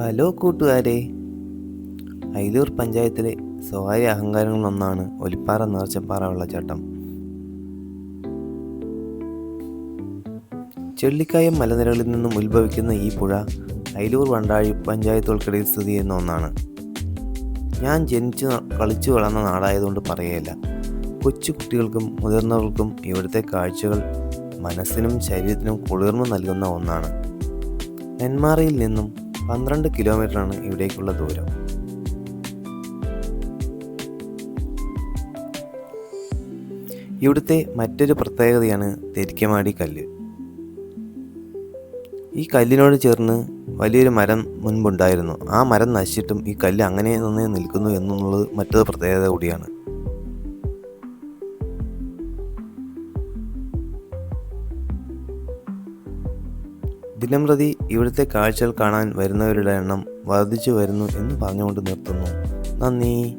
Hello കൂട്ടുകാരെ, അയിലൂർ പഞ്ചായത്തിലെ സ്വകാര്യ അഹങ്കാരങ്ങളിലൊന്നാണ് ഒലിപ്പാറ നേർച്ചപ്പാറ വെള്ളച്ചാട്ടം. ചെള്ളിക്കായം മലനിരകളിൽ നിന്നും ഉത്ഭവിക്കുന്ന ഈ പുഴ അയിലൂർ വണ്ടാഴി പഞ്ചായത്തുകൾക്കിടയിൽ സ്ഥിതി ചെയ്യുന്ന ഒന്നാണ്. ഞാൻ ജനിച്ചു കളിച്ചു വളർന്ന നാടായതുകൊണ്ട് പറയുകയില്ല. കൊച്ചു കുട്ടികൾക്കും മുതിർന്നവർക്കും ഇവിടുത്തെ കാഴ്ചകൾ മനസ്സിനും ശരീരത്തിനും കുളിർമ നൽകുന്ന ഒന്നാണ്. നെന്മാറയിൽ നിന്നും 12 കിലോമീറ്ററാണ് ഇവിടേക്കുള്ള ദൂരം. ഇവിടുത്തെ മറ്റൊരു പ്രത്യേകതയാണ് തെരിക്കമാടി കല്ല്. ഈ കല്ലിനോട് ചേർന്ന് വലിയൊരു മരം മുൻപുണ്ടായിരുന്നു. ആ മരം നശിച്ചിട്ടും ഈ കല്ല് അങ്ങനെ തന്നെ നിൽക്കുന്നു എന്നുള്ളത് മറ്റൊരു പ്രത്യേകത കൂടിയാണ്. ദിനംപ്രതി ഇവിടുത്തെ കാഴ്ചകൾ കാണാൻ വരുന്നവരുടെ എണ്ണം വർദ്ധിച്ചു വരുന്നു എന്ന് പറഞ്ഞുകൊണ്ട് നിർത്തുന്നു. നന്ദി.